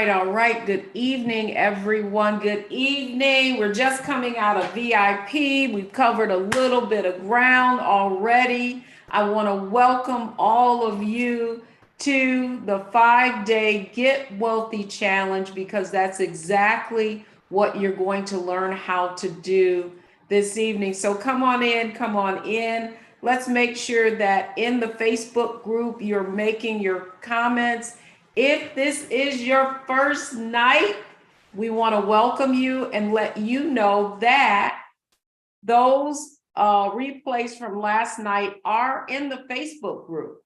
All right. Good evening, everyone. Good evening. We're just coming out of VIP. We've covered a little bit of ground already. I want to welcome all of you to the 5-day Get Wealthy Challenge, because that's exactly what you're going to learn how to do this evening. So come on in, come on in. Let's make sure that in the Facebook group, you're making your comments. If this is your first night, we want to welcome you and let you know that those replays from last night are in the Facebook group,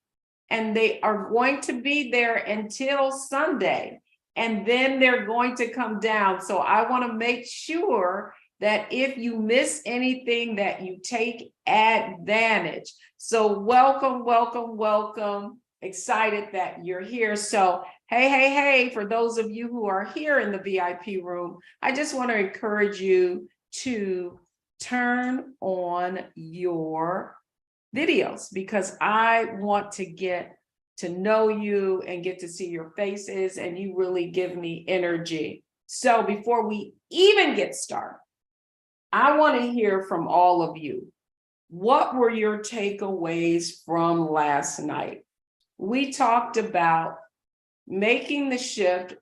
and they are going to be there until Sunday, and then they're going to come down. So I want to make sure that if you miss anything, that you take advantage. So welcome, welcome, welcome. Excited that you're here. So hey, for those of you who are here in the VIP room, I just want to encourage you to turn on your videos, because I want to get to know you and get to see your faces, and you really give me energy. So before we even get started, I want to hear from all of you. What were your takeaways from last night? We talked about making the shift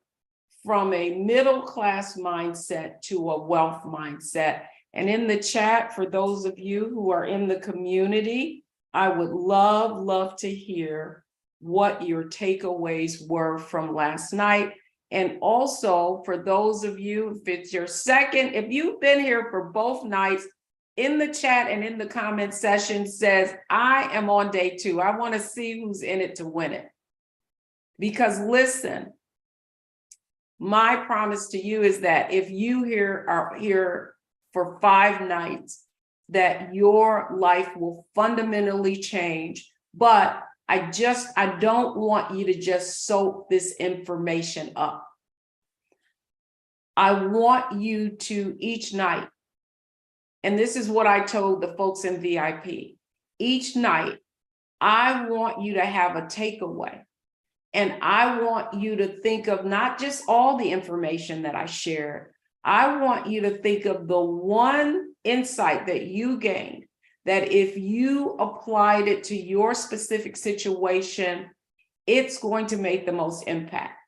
from a middle-class mindset to a wealth mindset. And in the chat, for those of you who are in the community, I would love to hear what your takeaways were from last night. And also for those of you, if it's your second, if you've been here for both nights, in the chat and in the comment section says, I am on day 2. I want to see who's in it to win it. Because listen, my promise to you is that if you are here for 5 nights, that your life will fundamentally change. But I don't want you to just soak this information up. I want you to each night, and this is what I told the folks in VIP, each night, I want you to have a takeaway. And I want you to think of not just all the information that I shared. I want you to think of the one insight that you gained, that if you applied it to your specific situation, it's going to make the most impact.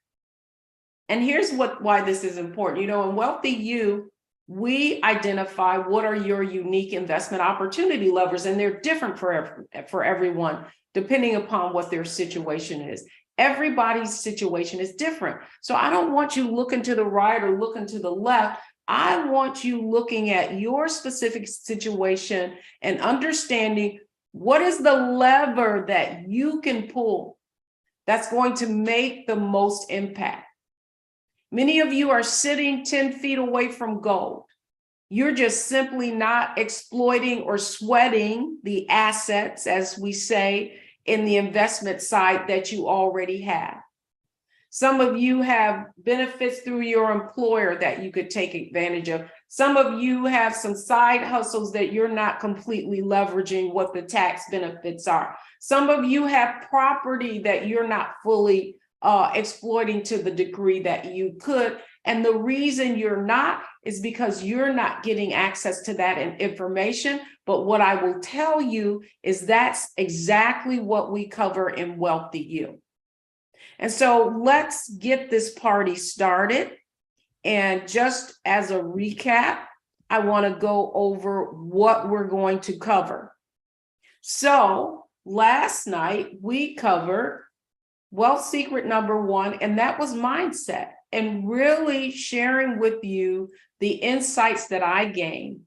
And here's why this is important. You know, in WealthyU, we identify what are your unique investment opportunity levers, and they're different for everyone, depending upon what their situation is. Everybody's situation is different. So I don't want you looking to the right or looking to the left. I want you looking at your specific situation and understanding what is the lever that you can pull that's going to make the most impact. Many of you are sitting 10 feet away from gold. You're just simply not exploiting or sweating the assets, as we say, in the investment side that you already have. Some of you have benefits through your employer that you could take advantage of. Some of you have some side hustles that you're not completely leveraging what the tax benefits are. Some of you have property that you're not fully exploiting to the degree that you could. And the reason you're not is because you're not getting access to that information. But what I will tell you is that's exactly what we cover in WealthyU. And so let's get this party started. And just as a recap, I want to go over what we're going to cover. So last night we covered wealth secret number 1, and that was mindset, and really sharing with you the insights that I gained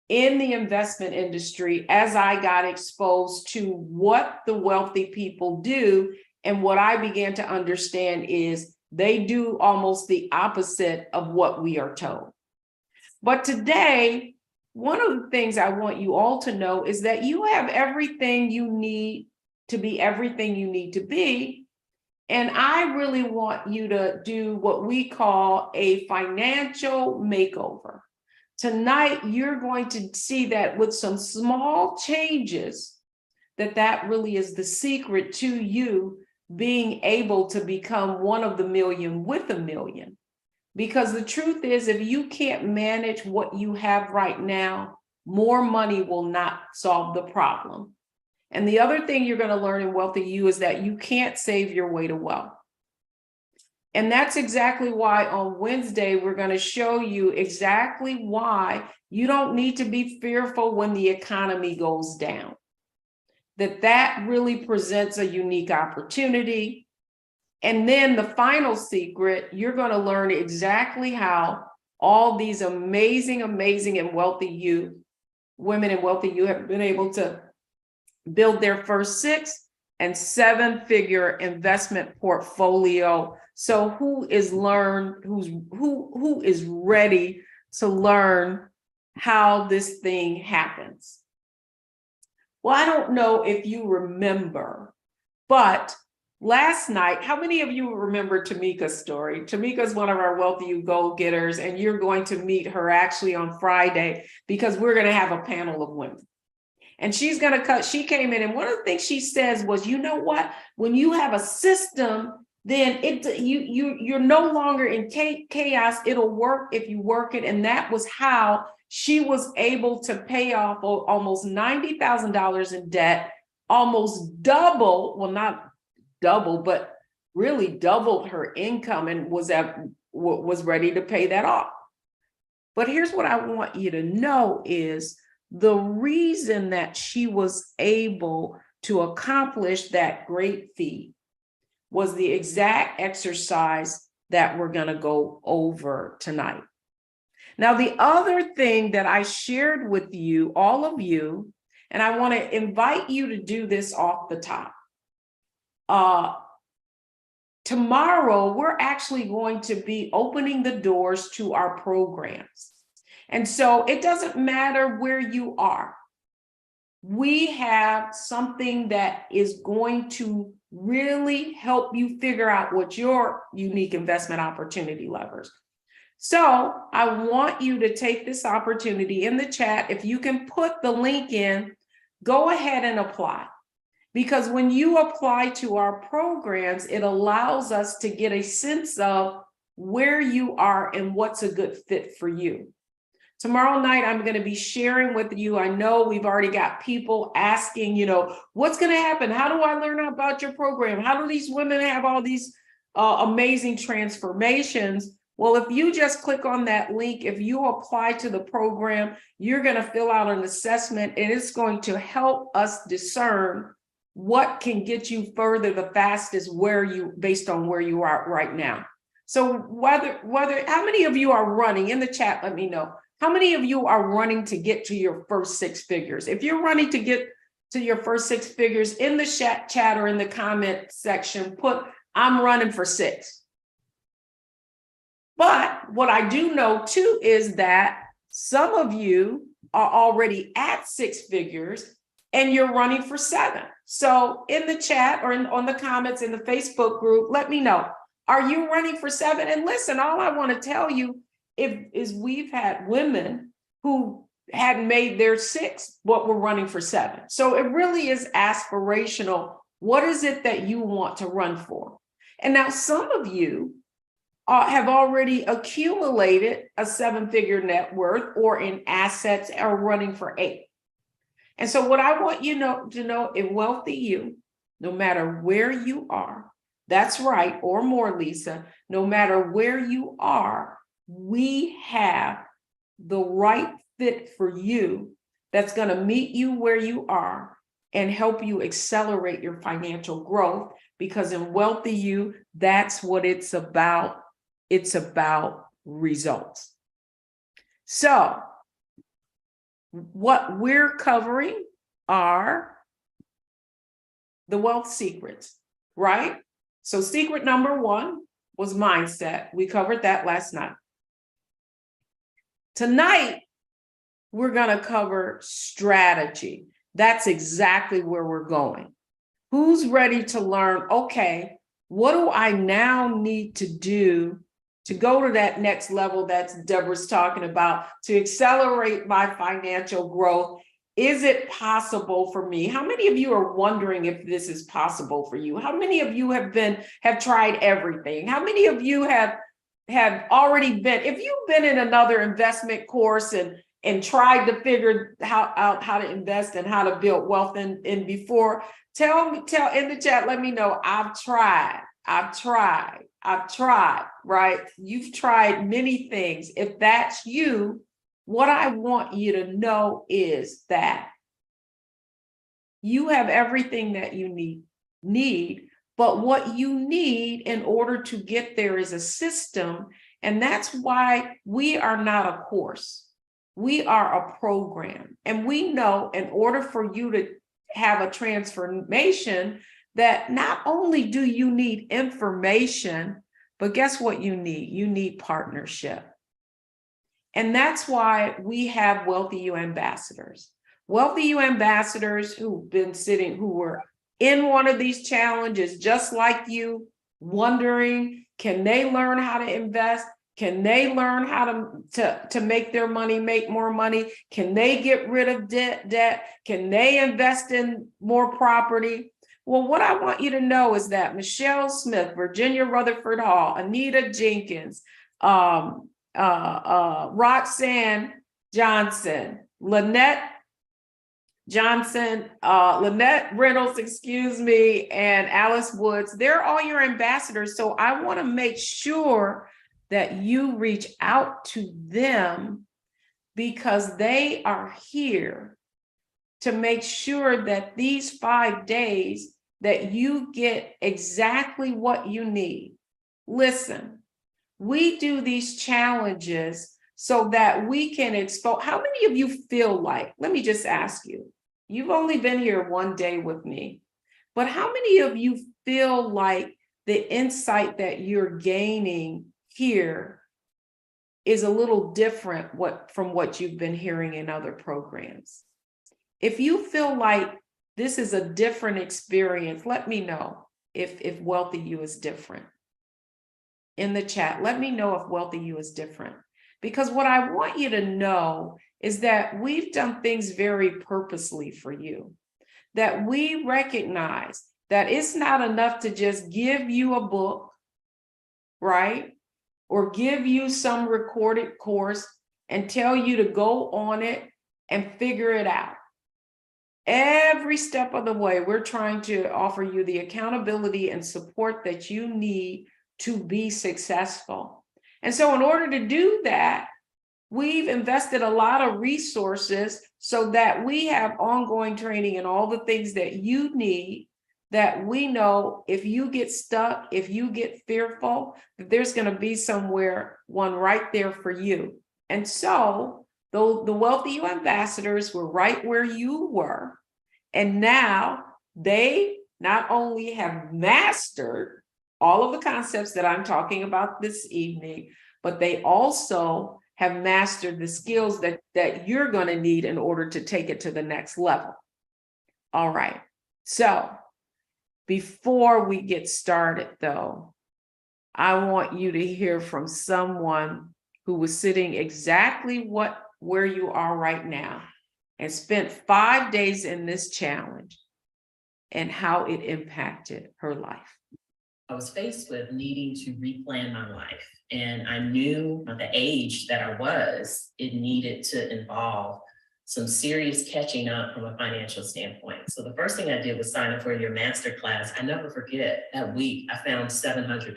in the investment industry as I got exposed to what the wealthy people do. And what I began to understand is they do almost the opposite of what we are told. But today, one of the things I want you all to know is that you have everything you need to be everything you need to be. And I really want you to do what we call a financial makeover. Tonight, you're going to see that with some small changes, that really is the secret to you being able to become one of the million with a million. Because the truth is, if you can't manage what you have right now, more money will not solve the problem. And the other thing you're going to learn in WealthyU is that you can't save your way to wealth. And that's exactly why on Wednesday, we're going to show you exactly why you don't need to be fearful when the economy goes down. That really presents a unique opportunity. And then the final secret, you're going to learn exactly how all these amazing and WealthyU women in WealthyU have been able to build their first 6 and 7-figure investment portfolio. So who is ready to learn how this thing happens? Well, I don't know if you remember, but last night, how many of you remember Tamika's story? Tamika's one of our WealthyU go-getters, and you're going to meet her actually on Friday because we're going to have a panel of women. And she came in, and one of the things she says was, you know what? When you have a system, then you're no longer in chaos. It'll work if you work it. And that was how she was able to pay off almost $90,000 in debt, almost double, well, not double, but really doubled her income, and was ready to pay that off. But here's what I want you to know is the reason that she was able to accomplish that great feat was the exact exercise that we're going to go over tonight. Now, the other thing that I shared with you, all of you, and I want to invite you to do this off the top. Tomorrow, we're actually going to be opening the doors to our programs. And so it doesn't matter where you are. We have something that is going to really help you figure out what your unique investment opportunity levers. So I want you to take this opportunity in the chat. If you can put the link in, go ahead and apply. Because when you apply to our programs, it allows us to get a sense of where you are and what's a good fit for you. Tomorrow night, I'm going to be sharing with you. I know we've already got people asking, what's going to happen? How do I learn about your program? How do these women have all these amazing transformations? Well, if you just click on that link, if you apply to the program, you're going to fill out an assessment, and it's going to help us discern what can get you further the fastest based on where you are right now. So how many of you are running in the chat? Let me know. How many of you are running to get to your first 6 figures? If you're running to get to your first 6 figures, in the chat or in the comment section, put, I'm running for 6. But what I do know too is that some of you are already at 6 figures and you're running for 7. So in the chat or on the comments in the Facebook group, let me know. Are you running for 7? And listen, all I want to tell you is we've had women who hadn't made their 6, but were running for 7. So it really is aspirational. What is it that you want to run for? And now some of you have already accumulated a 7-figure net worth or in assets are running for 8. And so what I want you to know in WealthyU, no matter where you are, that's right, or more, Lisa, no matter where you are, we have the right fit for you that's going to meet you where you are and help you accelerate your financial growth, because in WealthyU, that's what it's about. It's about results. So what we're covering are the wealth secrets, right? So secret number 1 was mindset. We covered that last night. Tonight, we're going to cover strategy. That's exactly where we're going. Who's ready to learn, okay, what do I now need to do to go to that next level that Deborah's talking about, to accelerate my financial growth? Is it possible for me? How many of you are wondering if this is possible for you? How many of you have tried everything? How many of you have already been, if you've been in another investment course and tried to figure out how to invest and how to build wealth in before, tell in the chat, let me know. I've tried, right? You've tried many things. If that's you, what I want you to know is that you have everything that you need, but what you need in order to get there is a system. And that's why we are not a course. We are a program. And we know in order for you to have a transformation, that not only do you need information, but guess what you need? You need partnership. And that's why we have WealthyU ambassadors. WealthyU ambassadors who were in one of these challenges, just like you, wondering, can they learn how to invest? Can they learn how to make their money make more money? Can they get rid of debt? Can they invest in more property? Well, what I want you to know is that Michelle Smith, Virginia Rutherford Hall, Anita Jenkins, Roxanne Johnson, Lynette Reynolds, and Alice Woods, they're all your ambassadors. So I want to make sure that you reach out to them, because they are here to make sure that these 5 days that you get exactly what you need. Listen, we do these challenges so that we can expose. How many of you feel like, let me just ask you, you've only been here 1 day with me, but how many of you feel like the insight that you're gaining here is a little different from what you've been hearing in other programs? If you feel like this is a different experience, let me know if WealthyU is different. In the chat, let me know if WealthyU is different. Because what I want you to know is that we've done things very purposely for you. That we recognize that it's not enough to just give you a book, right? Or give you some recorded course and tell you to go on it and figure it out. Every step of the way, we're trying to offer you the accountability and support that you need to be successful. And so in order to do that, we've invested a lot of resources so that we have ongoing training and all the things that you need, that we know if you get stuck, if you get fearful, that there's going to be one right there for you. And so the WealthyU ambassadors were right where you were. And now they not only have mastered all of the concepts that I'm talking about this evening, but they also have mastered the skills that you're going to need in order to take it to the next level. All right. So before we get started, though, I want you to hear from someone who was sitting exactly where you are right now and spent 5 days in this challenge and how it impacted her life. I was faced with needing to replan my life. And I knew at the age that I was, it needed to involve some serious catching up from a financial standpoint. So the first thing I did was sign up for your master class. I never forget that week, I found $700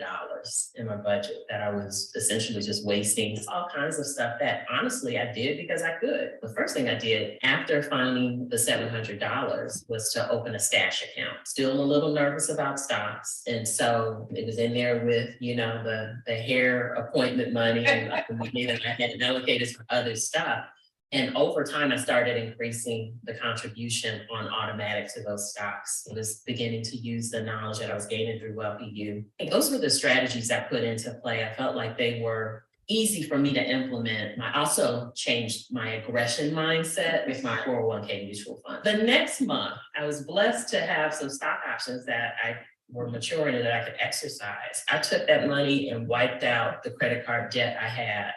in my budget that I was essentially just wasting. It's all kinds of stuff that honestly I did because I could. The first thing I did after finding the $700 was to open a stash account. Still a little nervous about stocks. And so it was in there with, the hair appointment money and the money that I had allocated for other stuff. And over time, I started increasing the contribution on automatic to those stocks. I was beginning to use the knowledge that I was gaining through WealthyU. And those were the strategies I put into play. I felt like they were easy for me to implement. I also changed my aggression mindset with my 401k mutual fund. The next month, I was blessed to have some stock options that were maturing and that I could exercise. I took that money and wiped out the credit card debt I had.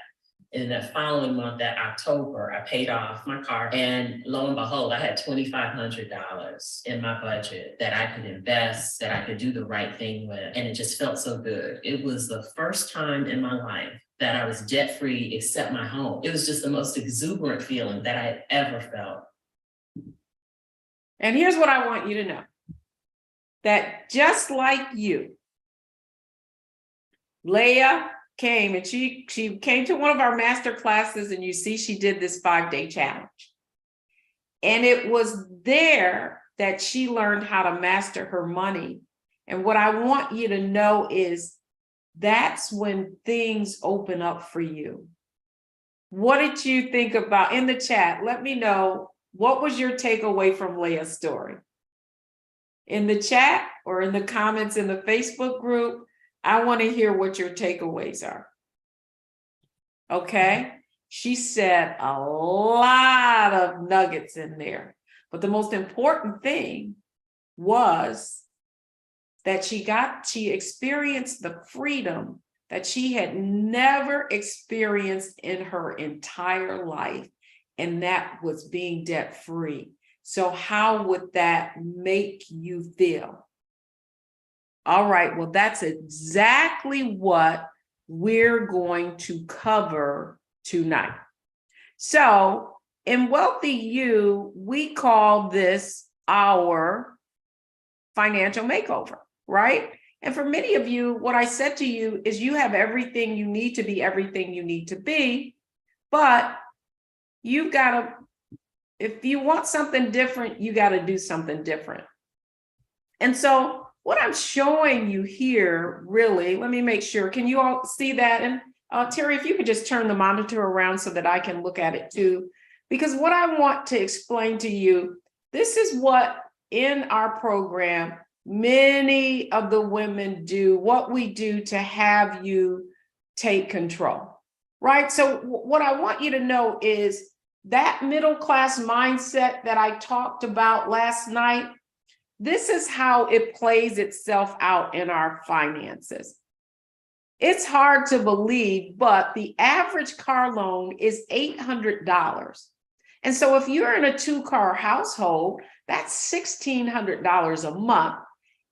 In the following month, that October, I paid off my car, and lo and behold, I had $2,500 in my budget that I could invest, that I could do the right thing with, and it just felt so good. It was the first time in my life that I was debt-free except my home. It was just the most exuberant feeling that I had ever felt. And here's what I want you to know, that just like you, Leah came and she came to one of our master classes, and you see she did this 5-day challenge. And it was there that she learned how to master her money. And what I want you to know is that's when things open up for you. What did you think about in the chat? Let me know, what was your takeaway from Leah's story? In the chat or in the comments in the Facebook group, I want to hear what your takeaways are. Okay. She said a lot of nuggets in there, but the most important thing was that she experienced the freedom that she had never experienced in her entire life. And that was being debt free. So how would that make you feel? All right, well, that's exactly what we're going to cover tonight. So in WealthyU, we call this our financial makeover, right? And for many of you, what I said to you is you have everything you need to be everything you need to be, but you've got to, if you want something different, you got to do something different. And so what I'm showing you here, really, let me make sure, can you all see that? And Terry, if you could just turn the monitor around so that I can look at it too, because what I want to explain to you, this is what in our program, many of the women do, what we do to have you take control, right? So what I want you to know is that middle-class mindset that I talked about last night, this is how it plays itself out in our finances. It's hard to believe, but the average car loan is $800. And so if you're in a 2-car household, that's $1,600 a month.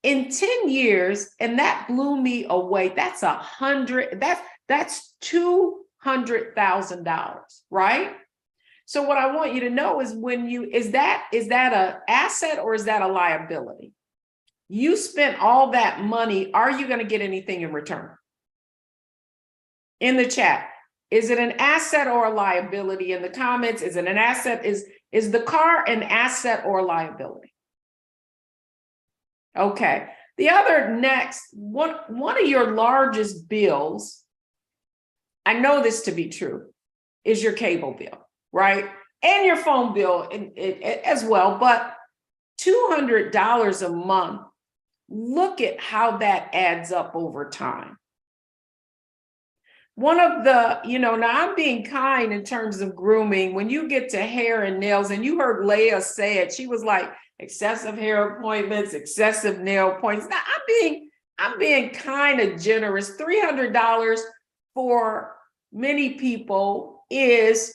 In 10 years, and that blew me away, that's $200,000, right? So what I want you to know is is that an asset or is that a liability? You spent all that money. Are you going to get anything in return? In the chat, is it an asset or a liability? In the comments, is it an asset? Is the car an asset or a liability? Okay. The other next, one of your largest bills, I know this to be true, is your cable bill, right? And your phone bill as well, but $200 a month, look at how that adds up over time. One of the, now I'm being kind in terms of grooming. When you get to hair and nails, and you heard Leah say it, she was like, excessive hair appointments, excessive nail appointments. Now I'm being kind of generous. $300 for many people is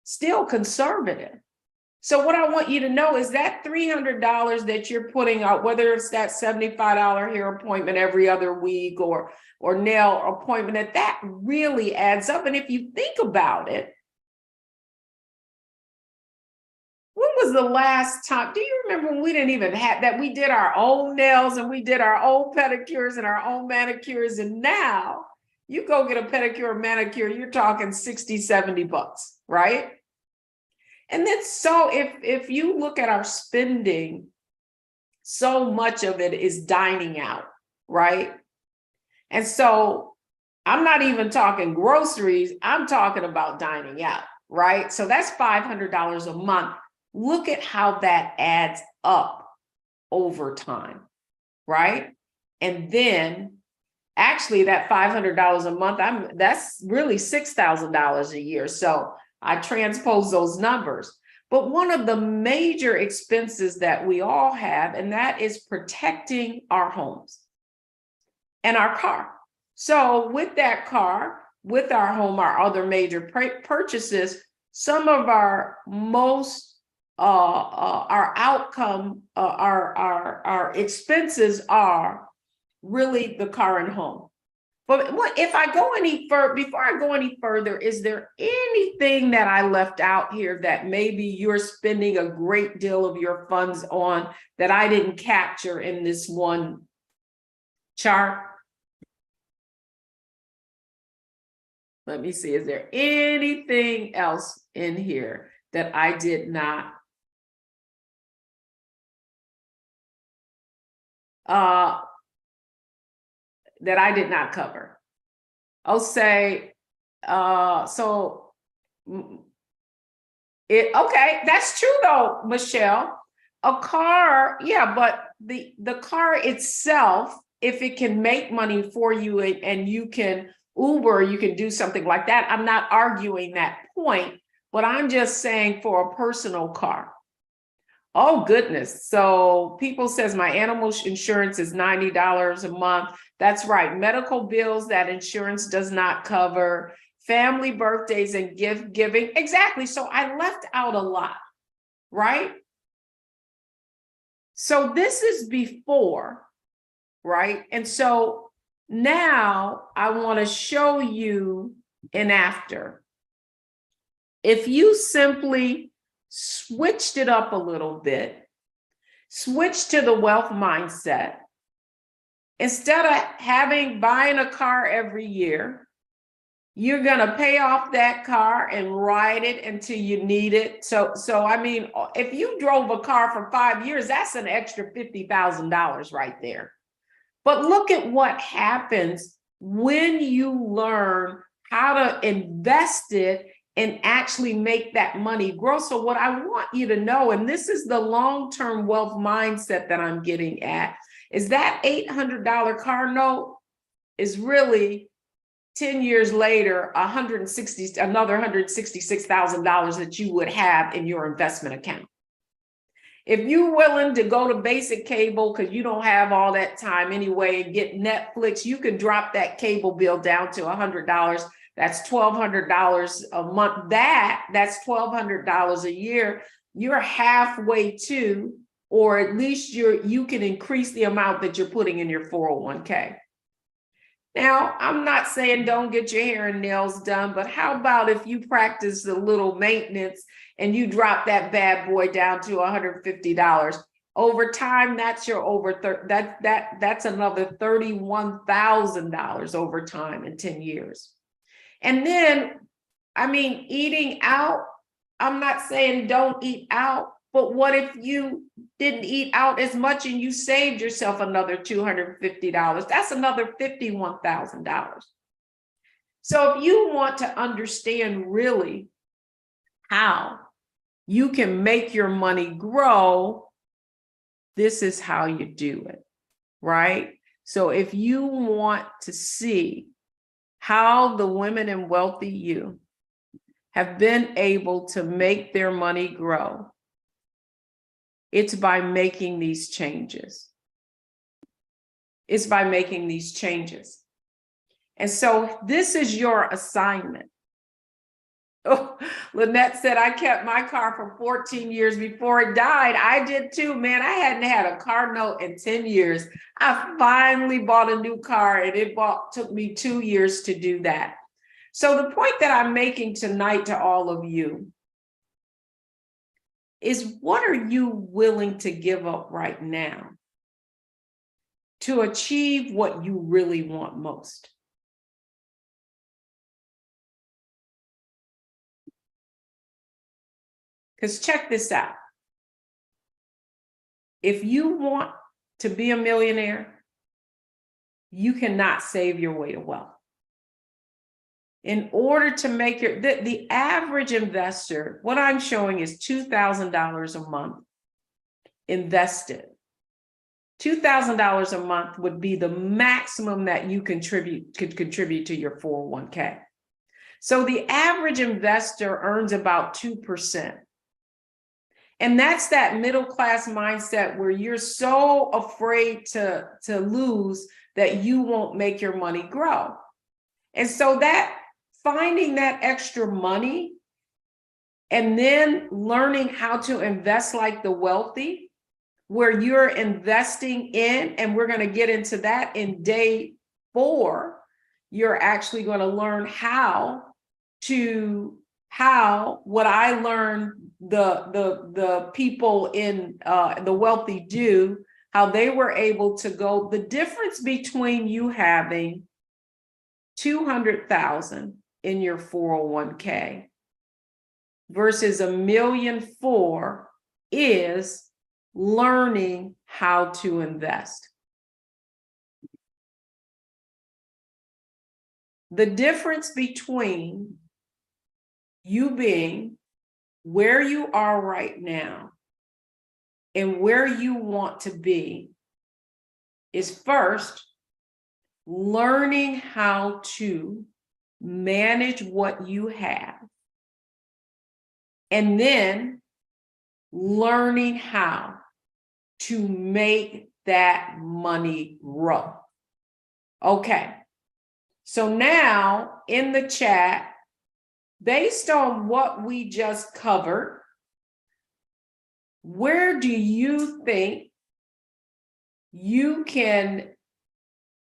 still conservative. So what I want you to know is that $300 that you're putting out, whether it's that $75 hair appointment every other week or nail appointment, that really adds up. And if you think about it, when was the last time, do you remember when we didn't even have that? We did our own nails and we did our own pedicures and our own manicures. And now you go get a pedicure or manicure, you're talking 60, 70 bucks, right? And then so if you look at our spending, so much of it is dining out, right? And so I'm not even talking groceries, I'm talking about dining out, right? So that's $500 a month. Look at how that adds up over time, right? And then actually that $500 a month, that's really $6,000 a year. So I transpose those numbers. But one of the major expenses that we all have, and that is protecting our homes and our car. So with that car, with our home, our other major purchases, some of our most our outcome, our expenses are really the car and home. But what if I go any further, before I go any further, is there anything that I left out here that maybe you're spending a great deal of your funds on that I didn't capture in this one chart? Let me see, is there anything else in here that I did not cover? I'll say, so okay, that's true though, Michelle. A car, yeah, but the car itself, if it can make money for you and you can Uber, you can do something like that. I'm not arguing that point, but I'm just saying for a personal car. Oh, goodness. So people says my animal insurance is $90 a month. That's right. Medical bills that insurance does not cover, family birthdays and gift giving. Exactly. So I left out a lot, right? So this is before, right? And so now I want to show you an after. If you simply switched it up a little bit, switch to the wealth mindset. Instead of buying a car every year, you're going to pay off that car and ride it until you need it. So I mean, if you drove a car for 5 years, that's an extra $50,000 right there. But look at what happens when you learn how to invest it and actually make that money grow. So what I want you to know, and this is the long-term wealth mindset that I'm getting at, is that $800 car note is really 10 years later, another $166,000 that you would have in your investment account. If you're willing to go to basic cable because you don't have all that time anyway and get Netflix, you can drop that cable bill down to $100. That's $1,200 a month. That's $1,200 a year. You're halfway to, or at least you can increase the amount that you're putting in your 401k. Now, I'm not saying don't get your hair and nails done, but how about if you practice a little maintenance and you drop that bad boy down to $150? Over time, that's that's another $31,000 over time in 10 years. And then, I mean, eating out, I'm not saying don't eat out, but what if you didn't eat out as much and you saved yourself another $250? That's another $51,000. So if you want to understand really how you can make your money grow, this is how you do it, right? So if you want to see how the women in WealthyU have been able to make their money grow, it's by making these changes. It's by making these changes. And so this is your assignment. Oh, Lynette said, I kept my car for 14 years before it died. I did too, man. I hadn't had a car note in 10 years. I finally bought a new car, and it took me 2 years to do that. So the point that I'm making tonight to all of you is, what are you willing to give up right now to achieve what you really want most? Because check this out. If you want to be a millionaire, you cannot save your way to wealth. In order to make the average investor, what I'm showing is $2,000 a month invested. $2,000 a month would be the maximum that you could contribute to your 401k. So the average investor earns about 2%. And that's that middle class mindset where you're so afraid to lose that you won't make your money grow. And so that finding that extra money and then learning how to invest like the wealthy, where you're investing in, and we're going to get into that in day 4, you're actually going to learn what I learned the people in the wealthy do, how they were able to go, the difference between you having 200,000 in your 401k versus $1.4 million is learning how to invest. The difference between you being where you are right now and where you want to be is, first, learning how to manage what you have, and then learning how to make that money grow. Okay, so now in the chat, based on what we just covered, where do you think you can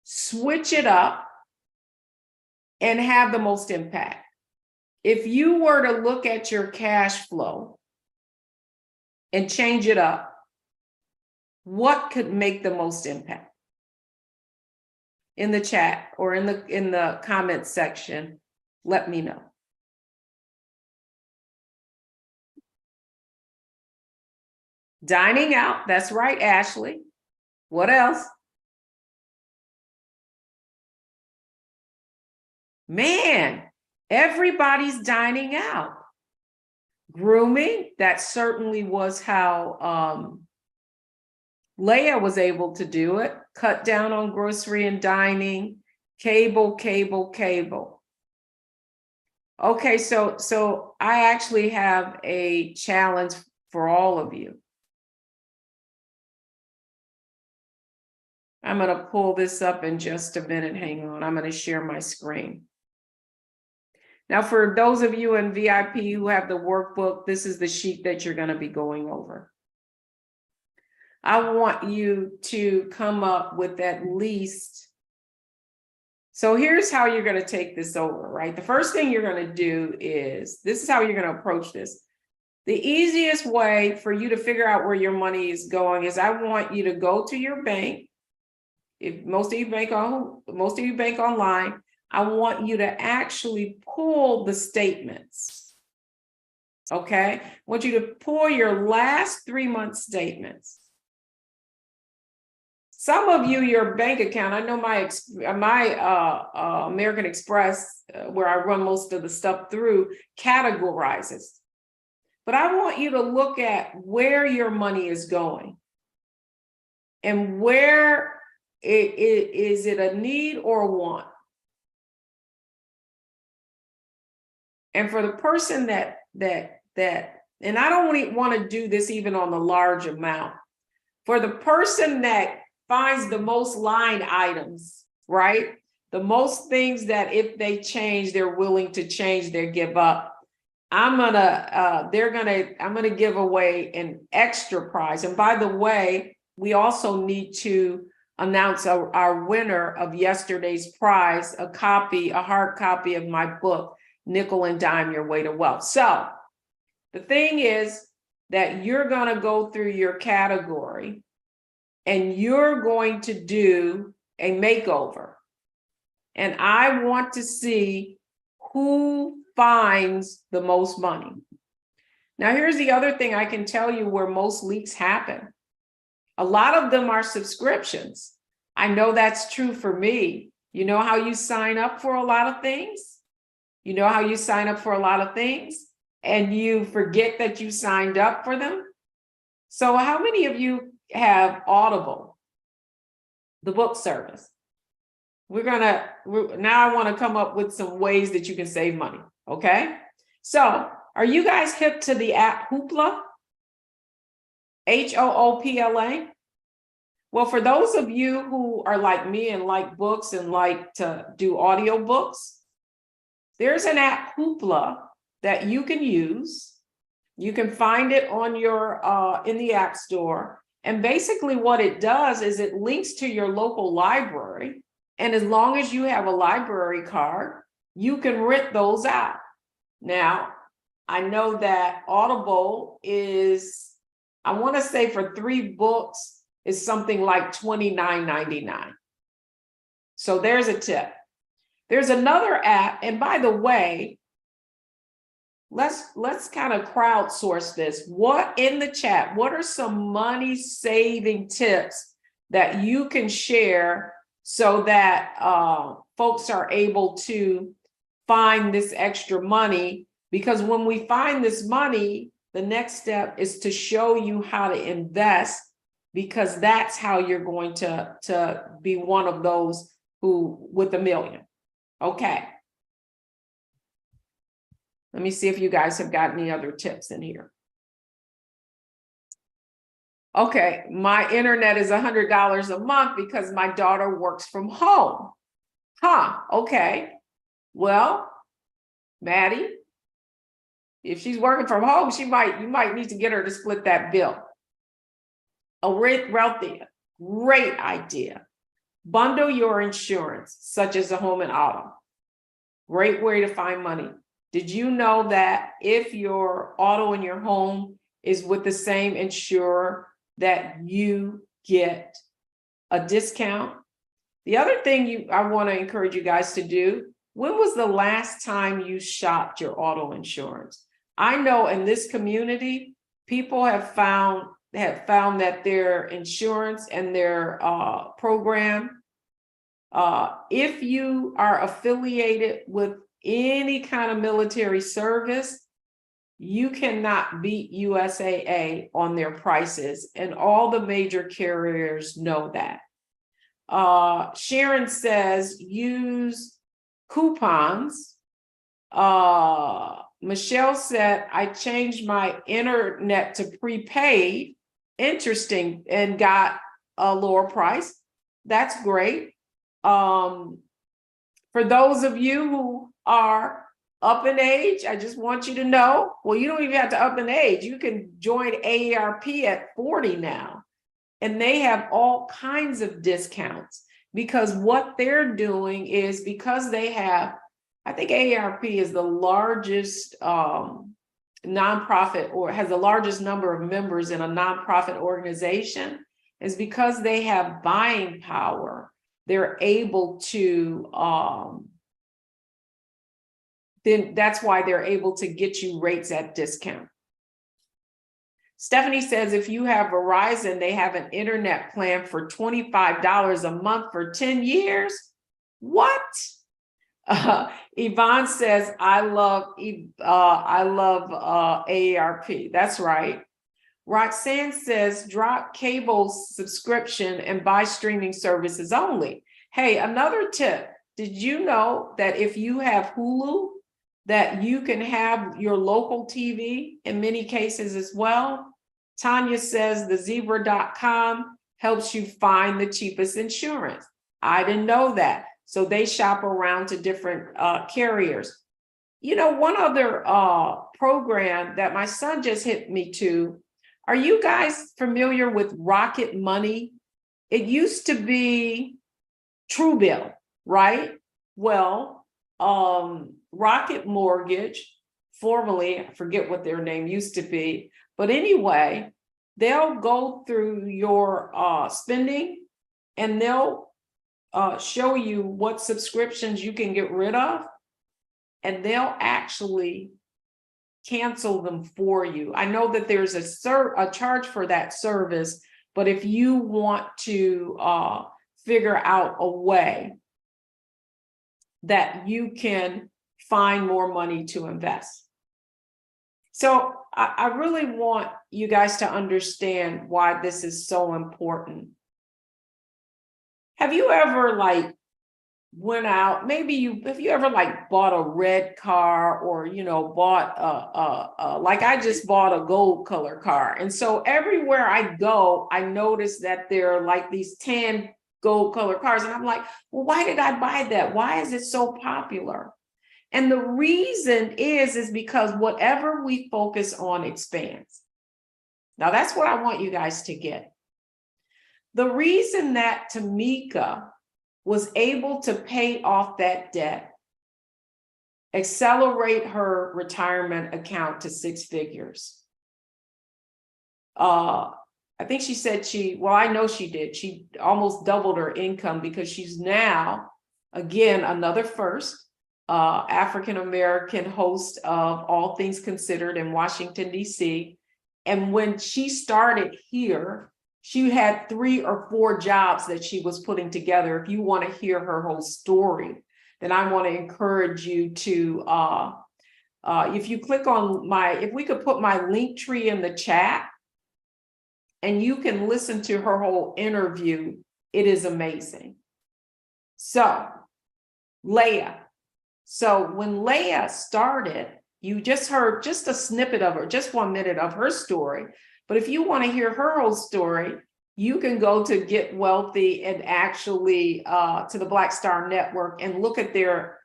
switch it up and have the most impact? If you were to look at your cash flow and change it up, what could make the most impact? In the chat or in the comment section, let me know. Dining out, that's right, Ashley. What else? Man, everybody's dining out. Grooming, that certainly was how Leah was able to do it. Cut down on grocery and dining. Cable. Okay, so I actually have a challenge for all of you. I'm going to pull this up in just a minute. Hang on. I'm going to share my screen. Now, for those of you in VIP who have the workbook, this is the sheet that you're going to be going over. I want you to come up with at least. So here's how you're going to take this over, right? The first thing you're going to do is, this is how you're going to approach this. The easiest way for you to figure out where your money is going is, I want you to go to your bank. If most of you bank online, I want you to actually pull the statements. Okay, I want you to pull your last 3 month statements. Some of you, your bank account, I know my American Express, where I run most of the stuff through, categorizes. But I want you to look at where your money is going and where is it a need or a want. And for the person that, and I don't want to do this even on the large amount, for the person that finds the most line items, right? The most things that if they change, they're willing to change, they give up. I'm gonna give away an extra prize. And by the way, we also need to announce our winner of yesterday's prize, a hard copy of my book, Nickel and Dime Your Way to Wealth. So the thing is that you're gonna go through your category and you're going to do a makeover. And I want to see who finds the most money. Now, here's the other thing I can tell you where most leaks happen. A lot of them are subscriptions. I know that's true for me. You know how you sign up for a lot of things? You know how you sign up for a lot of things and you forget that you signed up for them? So how many of you have Audible, the book service? Now I want to come up with some ways that you can save money, okay? So are you guys hip to the app Hoopla? Hoopla? Well, for those of you who are like me and like books and like to do audiobooks, there's an app Hoopla that you can use. You can find it on your in the App Store. And basically what it does is it links to your local library. And as long as you have a library card, you can rent those out. Now, I know that Audible is, I want to say for 3 books is something like $29.99. So there's a tip. There's another app, and by the way, let's kind of crowdsource this. What in the chat, what are some money saving tips that you can share so that folks are able to find this extra money? Because when we find this money, the next step is to show you how to invest, because that's how you're going to be one of those who with $1 million. Okay. Let me see if you guys have got any other tips in here. Okay, my internet is $100 a month because my daughter works from home. Okay. Well, Maddie, if she's working from home, you might need to get her to split that bill. A great idea. Bundle your insurance, such as a home and auto. Great way to find money. Did you know that if your auto and your home is with the same insurer, that you get a discount? The other thing I want to encourage you guys to do, when was the last time you shopped your auto insurance? I know in this community, people have found that their insurance and their program, if you are affiliated with any kind of military service, you cannot beat USAA on their prices, and all the major carriers know that. Sharon says use coupons. Michelle said, I changed my internet to prepaid. Interesting, and got a lower price. That's great. For those of you who are up in age, I just want you to know, well, you don't even have to up in age. You can join AARP at 40 now, and they have all kinds of discounts, because what they're doing is, because they have, I think AARP is the largest nonprofit, or has the largest number of members in a nonprofit organization, is because they have buying power. They're able to, then that's why they're able to get you rates at discount. Stephanie says, if you have Verizon, they have an internet plan for $25 a month for 10 years. What? Yvonne says, I love AARP. That's right. Roxanne says, drop cable subscription and buy streaming services only. Hey, another tip. Did you know that if you have Hulu, that you can have your local TV in many cases as well? Tanya says the zebra.com helps you find the cheapest insurance. I didn't know that. So they shop around to different carriers. You know, one other program that my son just hit me to. Are you guys familiar with Rocket Money? It used to be Truebill, right? Well, Rocket Mortgage, formerly, I forget what their name used to be, but anyway, they'll go through your spending and they'll show you what subscriptions you can get rid of, and they'll actually cancel them for you. I know that there's a charge for that service, but if you want to figure out a way that you can find more money to invest. So I really want you guys to understand why this is so important. Have you ever went out, have you ever bought a red car, or bought like I just bought a gold color car, and so everywhere I go I notice that there are these 10 gold color cars, and I'm like, well, why did I buy that? Why is it so popular? And the reason is because whatever we focus on expands. Now that's what I want you guys to get. The reason that Tamika was able to pay off that debt, accelerate her retirement account to 6 figures. I think she said I know she did. She almost doubled her income because she's now, again, another first, African-American host of All Things Considered in Washington, D.C. And when she started here, she had 3 or 4 jobs that she was putting together. If you want to hear her whole story, then I want to encourage you to, if you click on if we could put my Linktre in the chat, and you can listen to her whole interview, it is amazing. So, Leah. So when Leah started, you just heard just a snippet of her, just 1 minute of her story. But if you want to hear her whole story, you can go to Get Wealthy and actually to the Black Star Network and look at their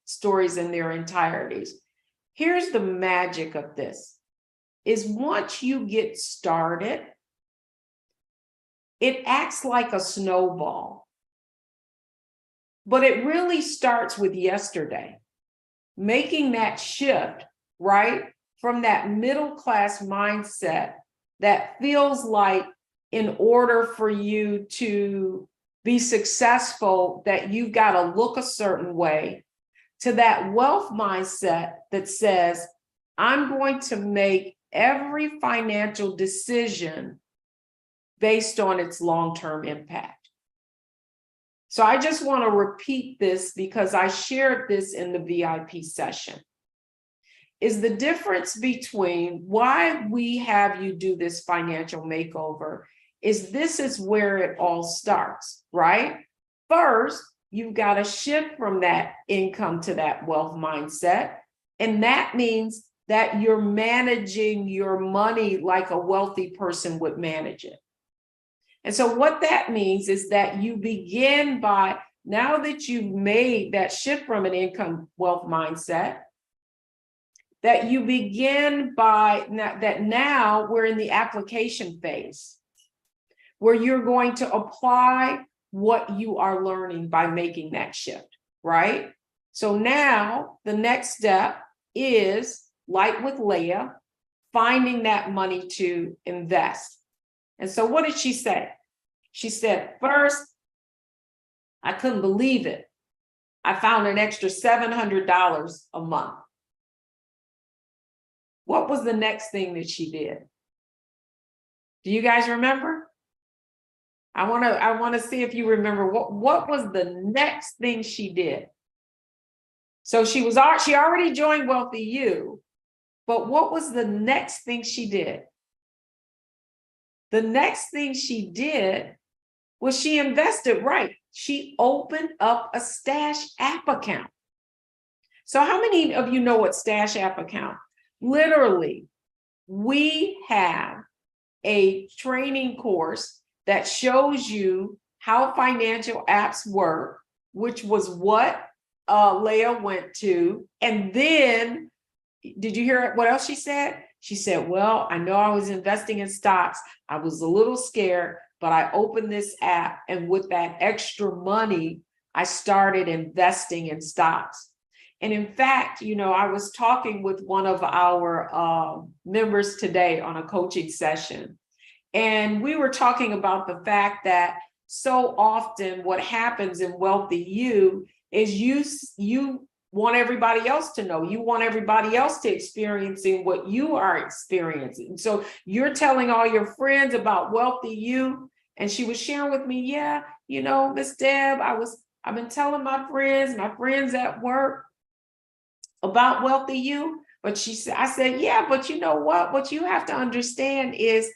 stories in their entireties. Here's the magic of this, is once you get started, it acts like a snowball. But it really starts with yesterday, making that shift, right? From that middle class mindset that feels like in order for you to be successful, that you've got to look a certain way, to that wealth mindset that says, I'm going to make every financial decision based on its long-term impact. So I just want to repeat this because I shared this in the VIP session. Is the difference between why we have you do this financial makeover is this is where it all starts, right? First, you've got to shift from that income to that wealth mindset. And that means that you're managing your money like a wealthy person would manage it. And so what that means is that you begin by, now that you've made that shift from an income wealth mindset, that you begin by that now we're in the application phase, where you're going to apply what you are learning by making that shift, right? So now the next step is, like with Leah, finding that money to invest. And so what did she say? She said, first, I couldn't believe it. I found an extra $700 a month. What was the next thing that she did? Do you guys remember? I want to see if you remember what was the next thing she did. So she already joined WealthyU, but what was the next thing she did? The next thing she did was she invested, right? She opened up a Stash App account. So how many of you know what Stash App account? Literally, we have a training course that shows you how financial apps work, which was what Leah went to. And then Did you hear what else she said? She said, well, I know I was investing in stocks. I was a little scared, but I opened this app, and with that extra money, I started investing in stocks. And in fact, I was talking with one of our members today on a coaching session, and we were talking about the fact that so often what happens in WealthyU is you want everybody else to know. You want everybody else to experiencing what you are experiencing. So you're telling all your friends about WealthyU, and she was sharing with me, yeah, Miss Deb, I've been telling my friends at work about WealthyU, but I said, yeah, but you know what you have to understand is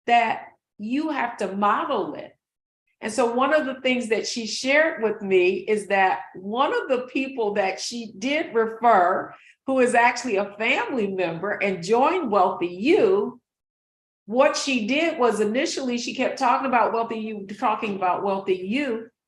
that you have to model it. And so one of the things that she shared with me is that one of the people that she did refer, who is actually a family member and joined WealthyU, what she did was initially she kept talking about WealthyU.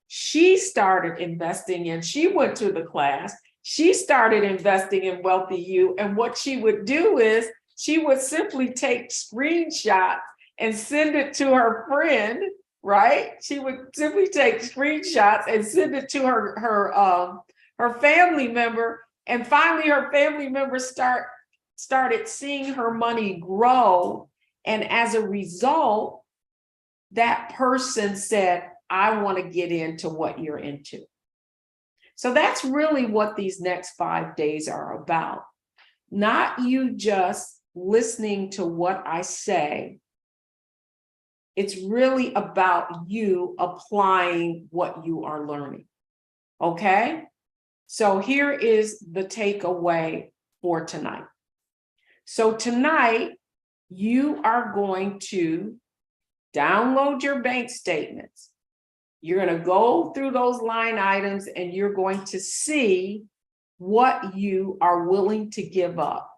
She started investing in, she went to the class, she started investing in WealthyU. And what she would do is she would simply take screenshots and send it to her friend, right? She would simply take screenshots and send it to her family member. And finally, her family member started seeing her money grow. And as a result, that person said, I want to get into what you're into. So that's really what these next 5 days are about. Not you just listening to what I say. It's really about you applying what you are learning. Okay? So here is the takeaway for tonight. So tonight, you are going to download your bank statements. You're going to go through those line items, and you're going to see what you are willing to give up.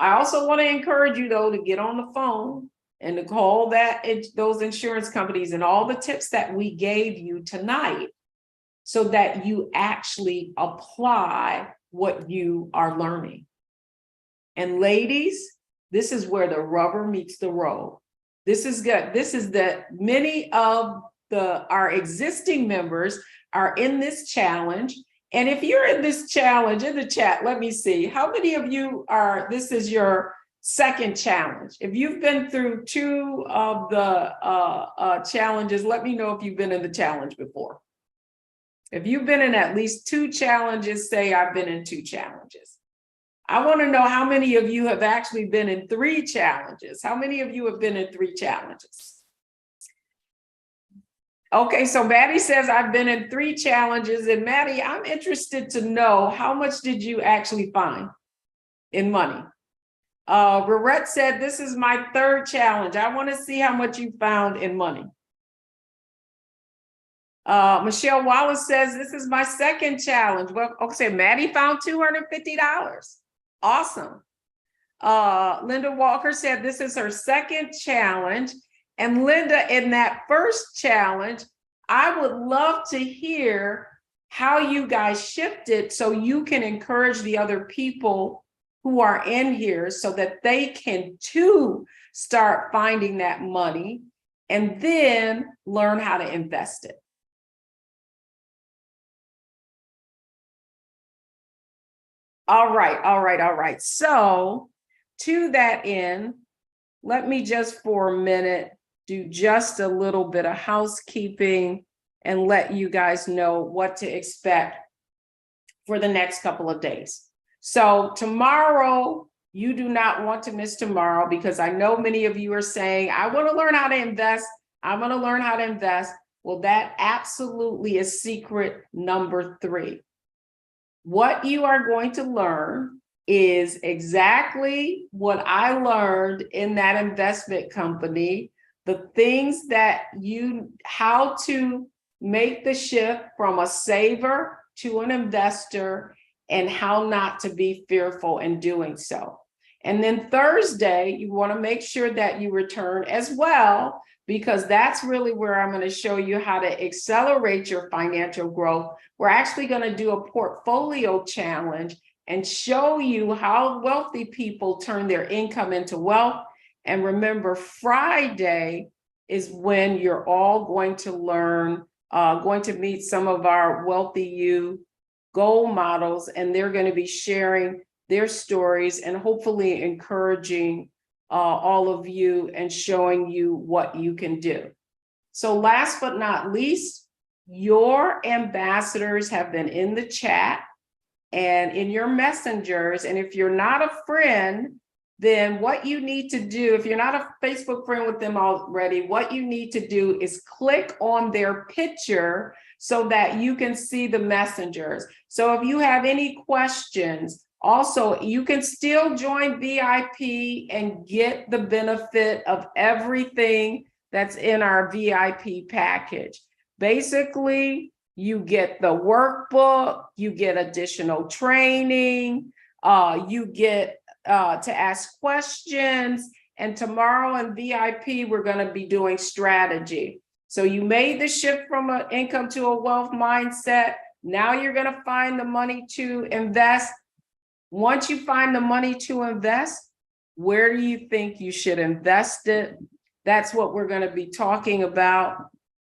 I also want to encourage you, though, to get on the phone and to call those insurance companies and all the tips that we gave you tonight, so that you actually apply what you are learning. And ladies, this is where the rubber meets the road. This is good. This is that many of our existing members are in this challenge. And if you're in this challenge, in the chat, let me see, how many of you this is your second challenge? If you've been through 2 of the challenges, let me know if you've been in the challenge before. If you've been in at least 2 challenges, say I've been in 2 challenges. I want to know how many of you have actually been in 3 challenges. How many of you have been in 3 challenges? Okay, so Maddie says I've been in 3 challenges. And Maddie, I'm interested to know, how much did you actually find in money? Rorette said, this is my 3rd challenge. I want to see how much you found in money. Michelle Wallace says, this is my 2nd challenge. Well, okay, Maddie found $250. Awesome. Linda Walker said this is her 2nd challenge. And Linda, in that 1st challenge, I would love to hear how you guys shifted so you can encourage the other people who are in here so that they can too start finding that money and then learn how to invest it. All right. So to that end, let me just for a minute do just a little bit of housekeeping and let you guys know what to expect for the next couple of days. So tomorrow, you do not want to miss tomorrow, because I know many of you are saying, I want to learn how to invest. I'm going to learn how to invest. Well, that absolutely is secret number 3. What you are going to learn is exactly what I learned in that investment company, the things that how to make the shift from a saver to an investor, and how not to be fearful in doing so. And then Thursday, you want to make sure that you return as well, because that's really where I'm going to show you how to accelerate your financial growth. We're actually going to do a portfolio challenge, and show you how wealthy people turn their income into wealth. And remember, Friday is when you're all going to learn, going to meet some of our WealthyU goal models, and they're going to be sharing their stories and hopefully encouraging all of you and showing you what you can do. So last but not least, your ambassadors have been in the chat and in your messengers. And if you're not a friend, then what you need to do, if you're not a Facebook friend with them already, what you need to do is click on their picture so that you can see the messengers. So if you have any questions, also, you can still join VIP and get the benefit of everything that's in our VIP package. Basically, you get the workbook, you get additional training, you get to ask questions, and tomorrow in VIP, we're going to be doing strategy. So you made the shift from an income to a wealth mindset. Now you're going to find the money to invest. Once you find the money to invest, where do you think you should invest it? That's what we're going to be talking about.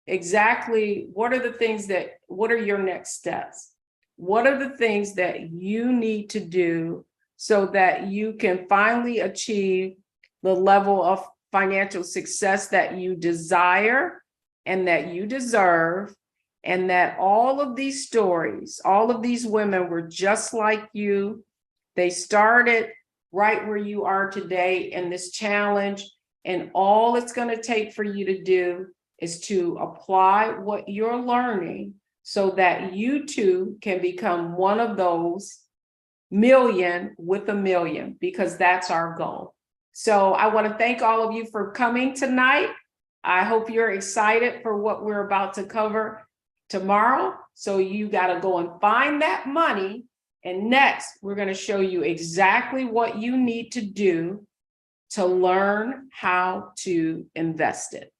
Exactly, what are the things that, what are your next steps? What are the things that you need to do so that you can finally achieve the level of financial success that you desire and that you deserve, and that all of these stories, all of these women were just like you. They started right where you are today in this challenge, and all it's going to take for you to do is to apply what you're learning so that you too can become one of those million with a million, because that's our goal. So I want to thank all of you for coming tonight. I hope you're excited for what we're about to cover tomorrow. So you got to go and find that money. And next, we're going to show you exactly what you need to do to learn how to invest it.